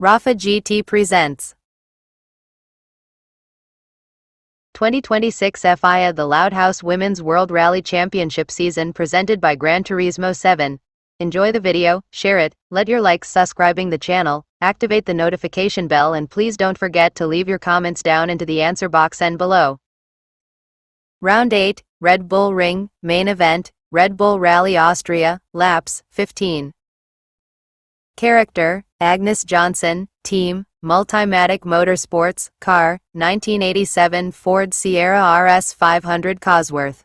Rafa GT presents 2026 FIA The Loud House Women's World Rally Championship Season presented by Gran Turismo 7. Enjoy the video, share it, let your likes, subscribing the channel, activate the notification bell, and please don't forget to leave your comments down into the answer box and below. Round 8, Red Bull Ring, Main Event, Red Bull Rally Austria, Laps, 15. Character, Agnes Johnson, Team, Multimatic Motorsports, Car, 1987 Ford Sierra RS500 Cosworth.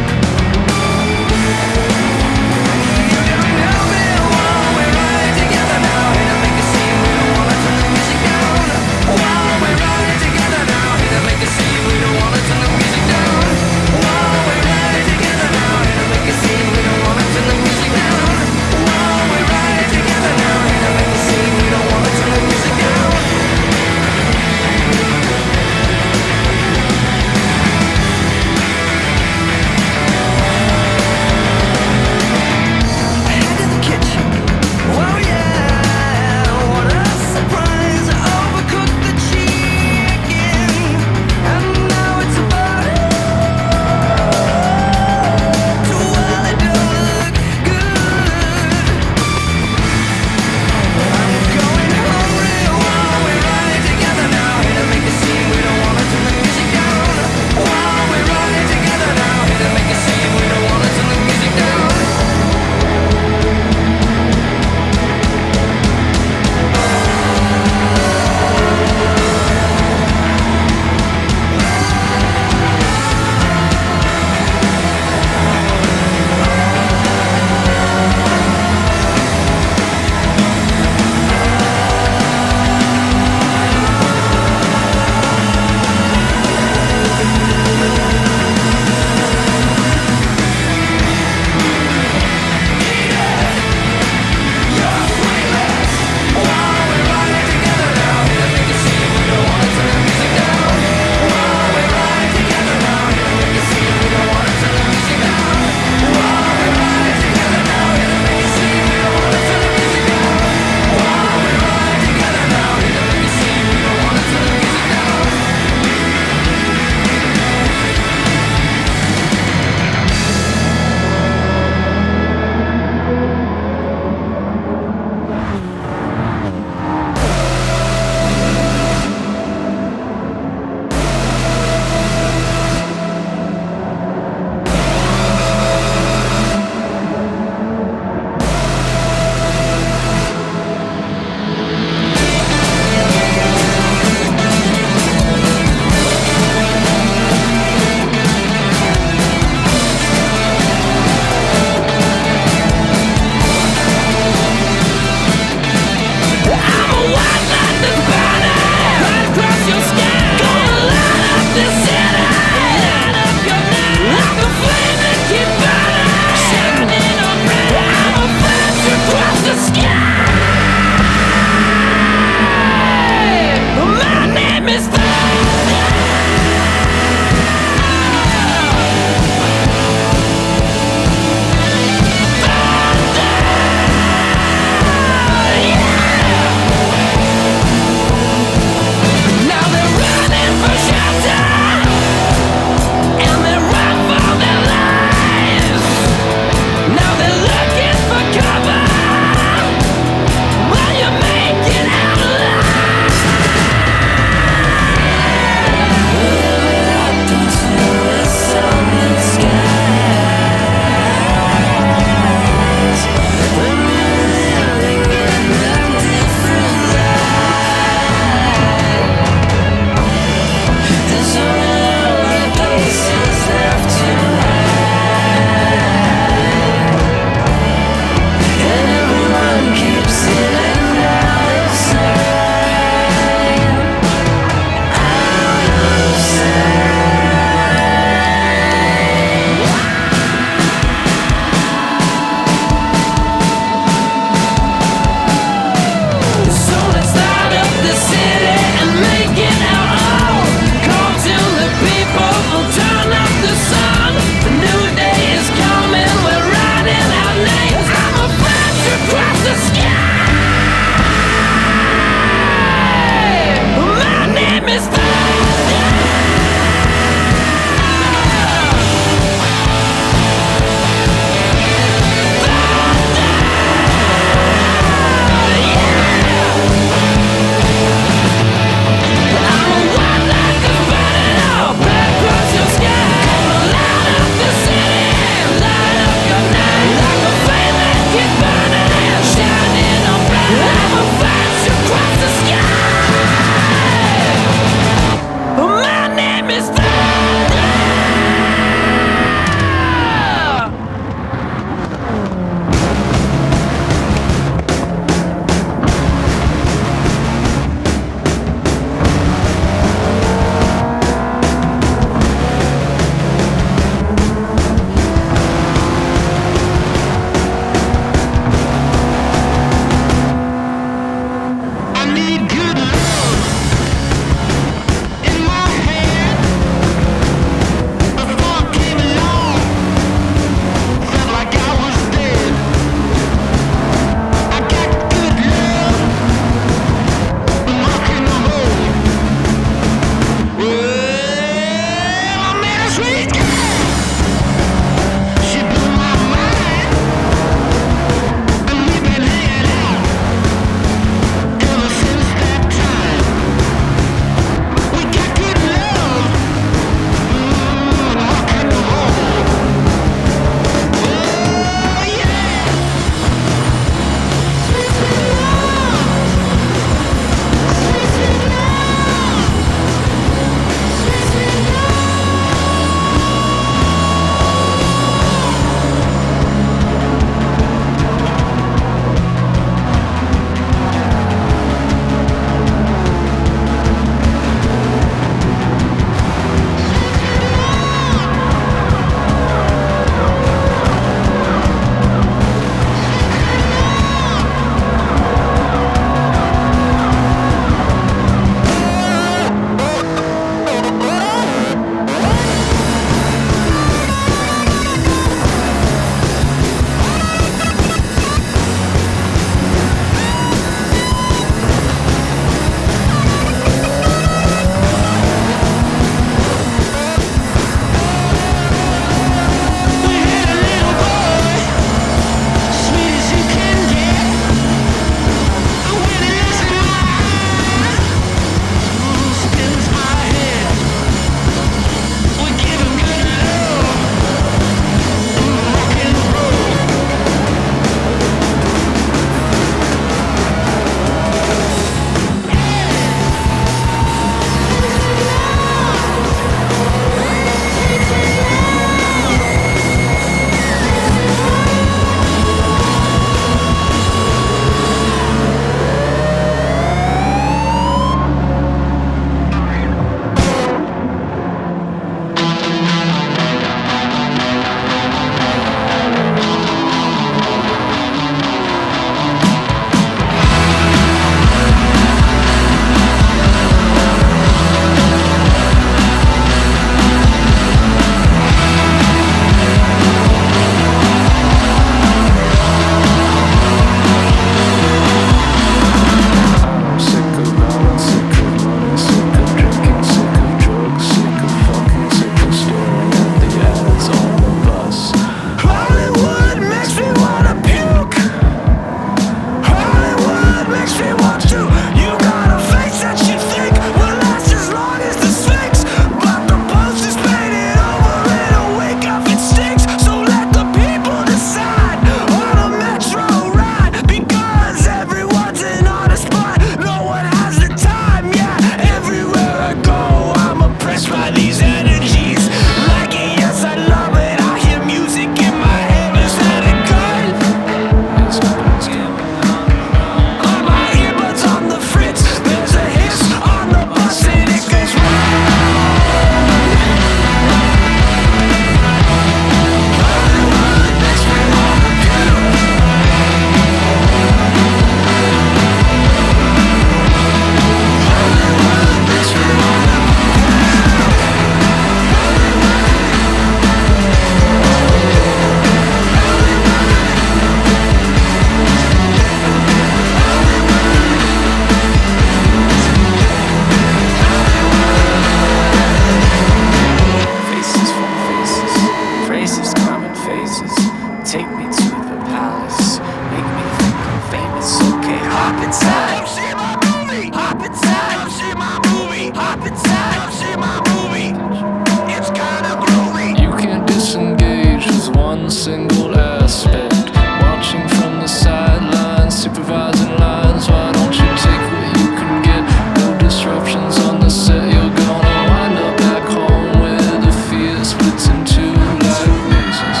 single aspect. Watching from the sidelines, supervising lines. Why don't you take what you can get? No disruptions on the set. You're gonna wind up back home where the fear splits in two like razors.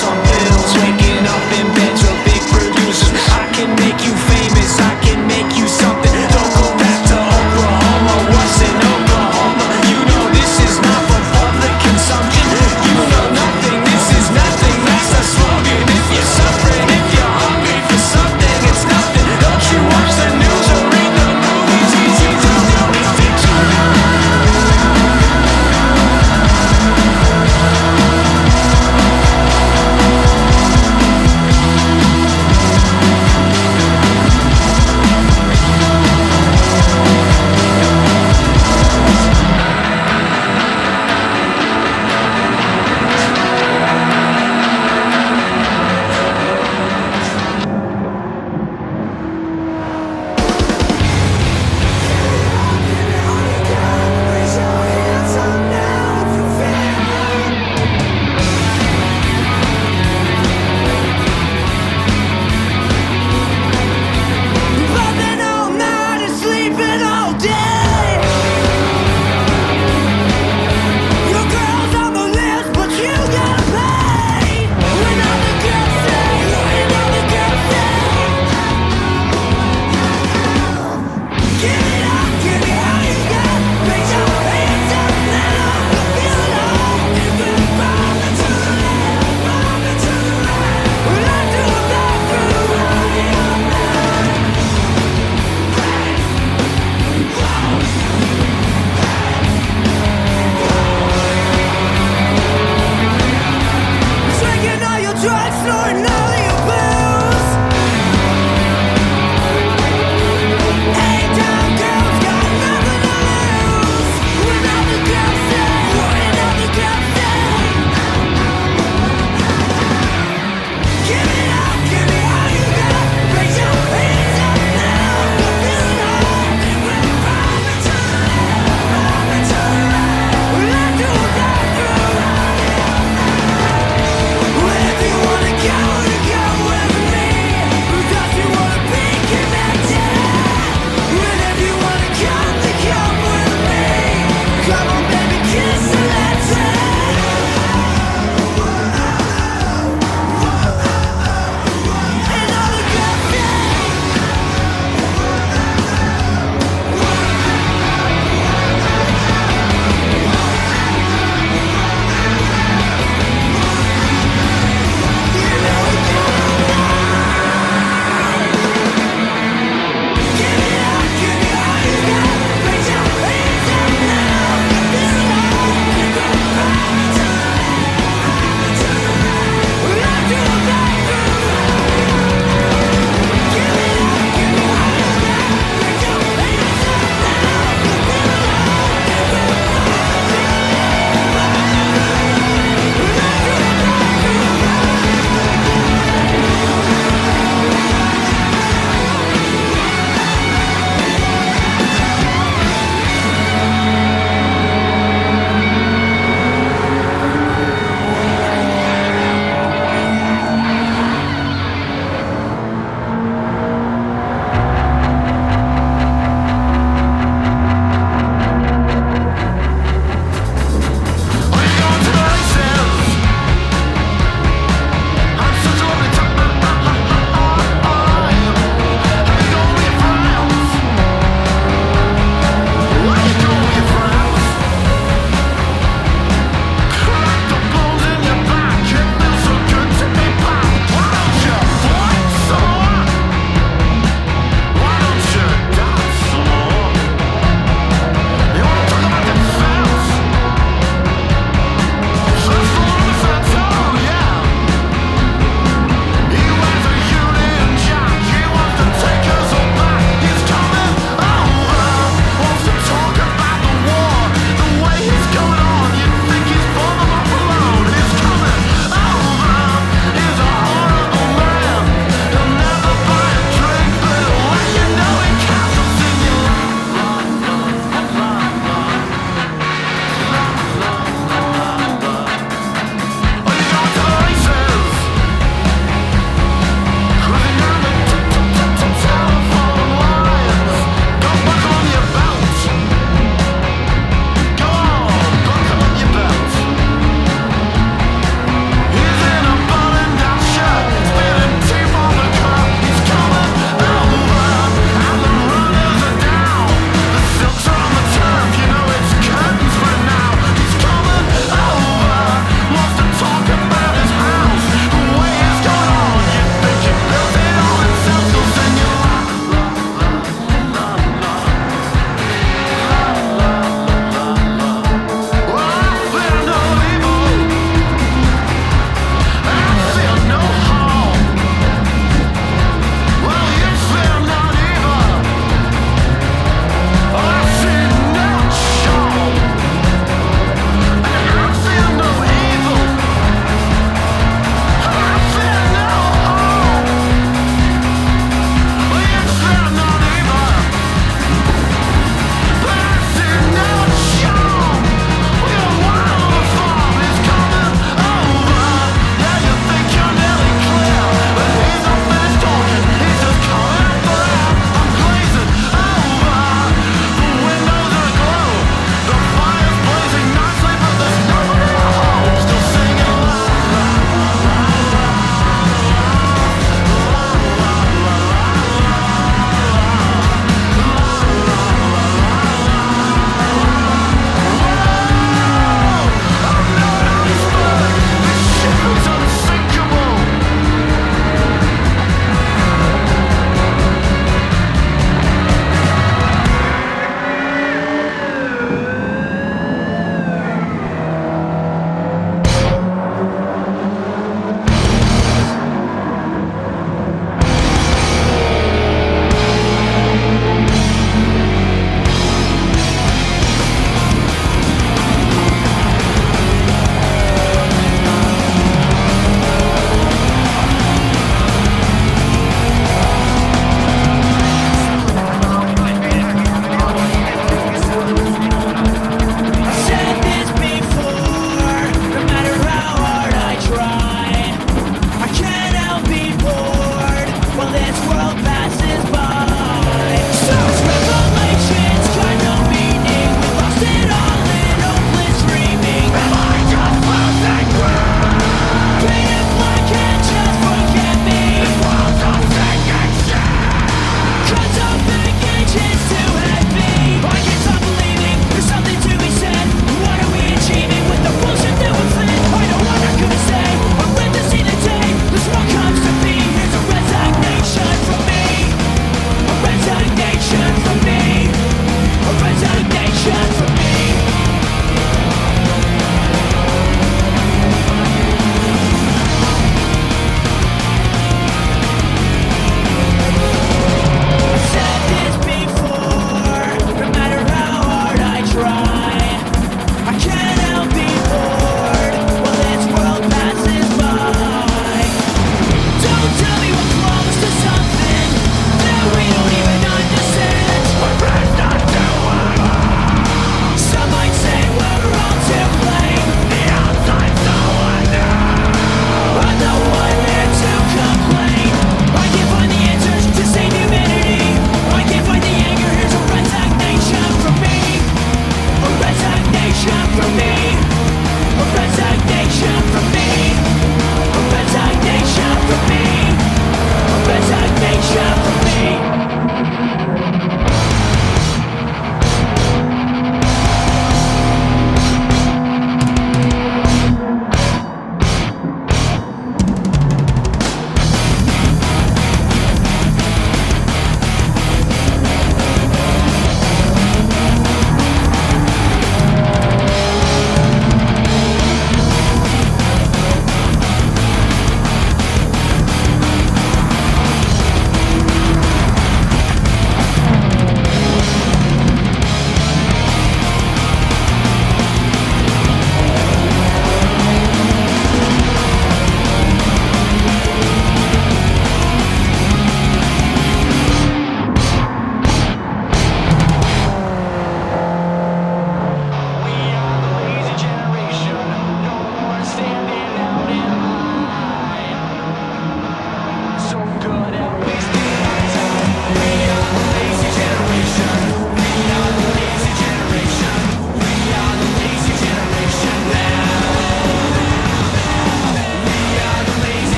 On pills, waking up in beds with big producers. I can make you famous, I can make you something. Don't go back to Oprah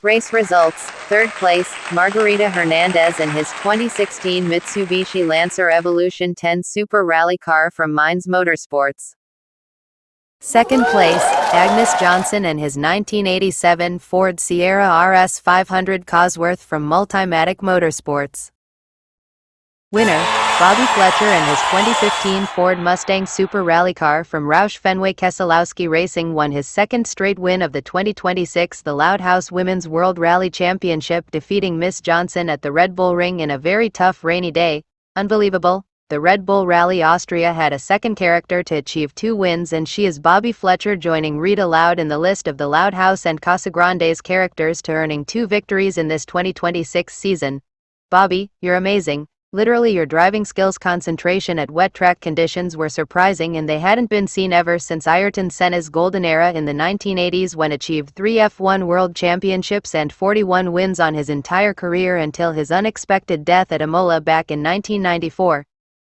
Race results: third place, Margarita Hernandez in his 2016 Mitsubishi Lancer Evolution 10 Super Rally car from Mines Motorsports. Second place, Agnes Johnson in his 1987 Ford Sierra RS500 Cosworth from Multimatic Motorsports. Winner, Bobby Fletcher in his 2015 Ford Mustang Super Rally car from Roush Fenway Keselowski Racing won his second straight win of the 2026 The Loud House Women's World Rally Championship, defeating Miss Johnson at the Red Bull Ring in a very tough rainy day. Unbelievable. The Red Bull Rally Austria had a second character to achieve 2 wins, and she is Bobby Fletcher, joining Rita Loud in the list of the Loud House and Casagrande's characters to earning 2 victories in this 2026 season. Bobby, you're amazing. Literally, your driving skills, concentration at wet track conditions were surprising, and they hadn't been seen ever since Ayrton Senna's golden era in the 1980s, when achieved 3 F1 World Championships and 41 wins on his entire career until his unexpected death at Imola back in 1994.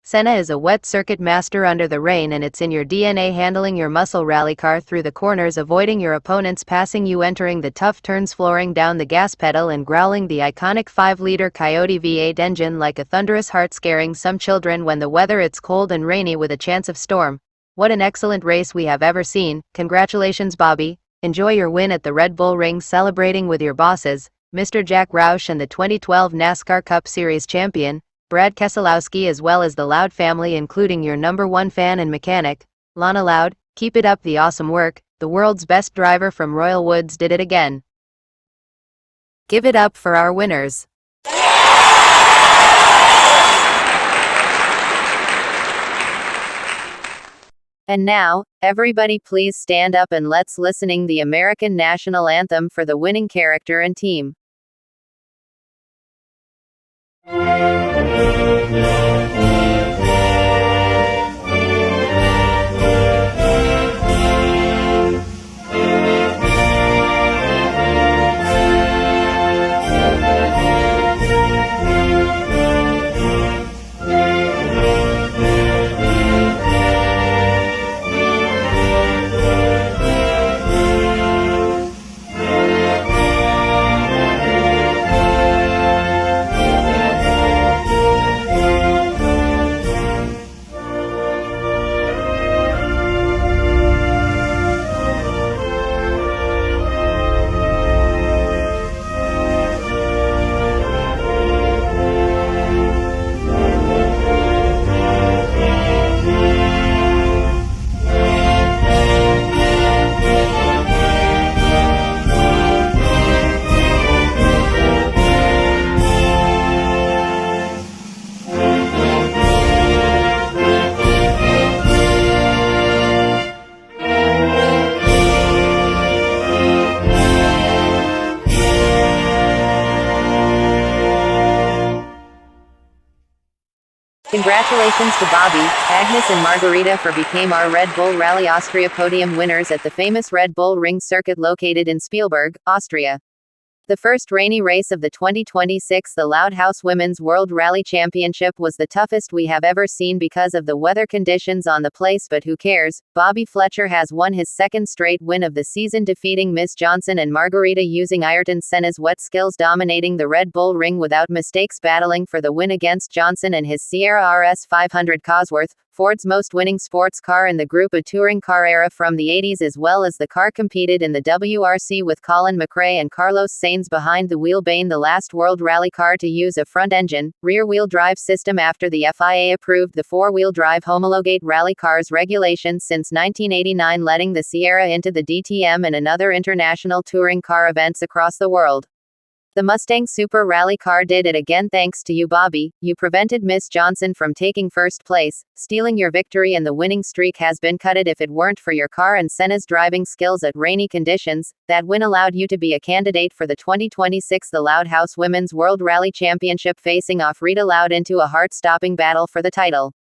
Senna is a wet circuit master under the rain, and it's in your DNA, handling your muscle rally car through the corners, avoiding your opponents passing you, entering the tough turns, flooring down the gas pedal, and growling the iconic 5-liter Coyote V8 engine like a thunderous heart, scaring some children when the weather it's cold and rainy with a chance of storm. What an excellent race we have ever seen. Congratulations, Bobby. Enjoy your win at the Red Bull Ring, celebrating with your bosses, Mr. Jack Roush and the 2012 NASCAR Cup Series champion, Brad Keselowski, as well as the Loud family, including your #1 fan and mechanic, Lana Loud. Keep it up, the awesome work. The world's best driver from Royal Woods did it again. Give it up for our winners. And now, everybody please stand up and let's listening the American national anthem for the winning character and team. Congratulations to Bobby, Agnes and Margarita for became our Red Bull Rally Austria podium winners at the famous Red Bull Ring circuit located in Spielberg, Austria. The first rainy race of the 2026 The Loud House Women's World Rally Championship was the toughest we have ever seen because of the weather conditions on the place, but who cares? Bobby Fletcher has won his second straight win of the season, defeating Miss Johnson and Margarita using Ayrton Senna's wet skills, dominating the Red Bull Ring without mistakes, battling for the win against Johnson and his Sierra RS500 Cosworth, Ford's most winning sports car in the group, a touring car era from the 80s, as well as the car competed in the WRC with Colin McRae and Carlos Sainz behind the wheel. Bane, the last World Rally car to use a front-engine, rear-wheel drive system after the FIA approved the four-wheel drive homologate rally cars regulation since 1989, letting the Sierra into the DTM and another international touring car events across the world. The Mustang Super Rally car did it again thanks to you, Bobby. You prevented Miss Johnson from taking first place, stealing your victory, and the winning streak has been cutted. If it weren't for your car and Senna's driving skills at rainy conditions, that win allowed you to be a candidate for the 2026 The Loud House Women's World Rally Championship, facing off Rita Loud into a heart-stopping battle for the title.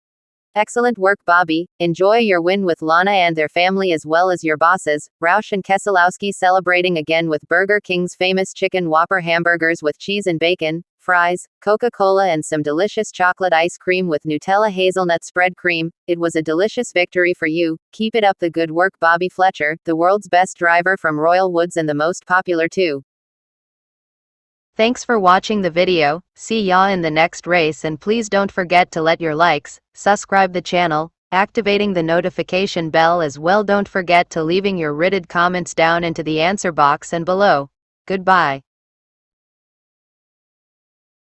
Excellent work, Bobby. Enjoy your win with Lana and their family, as well as your bosses, Roush and Keselowski, celebrating again with Burger King's famous Chicken Whopper hamburgers with cheese and bacon, fries, Coca-Cola, and some delicious chocolate ice cream with Nutella hazelnut spread cream. It was a delicious victory for you. Keep it up, the good work, Bobby Fletcher, the world's best driver from Royal Woods and the most popular too. Thanks for watching the video, see ya in the next race, and please don't forget to let your likes, subscribe the channel, activating the notification bell as well. Don't forget to leaving your rated comments down into the answer box and below. Goodbye.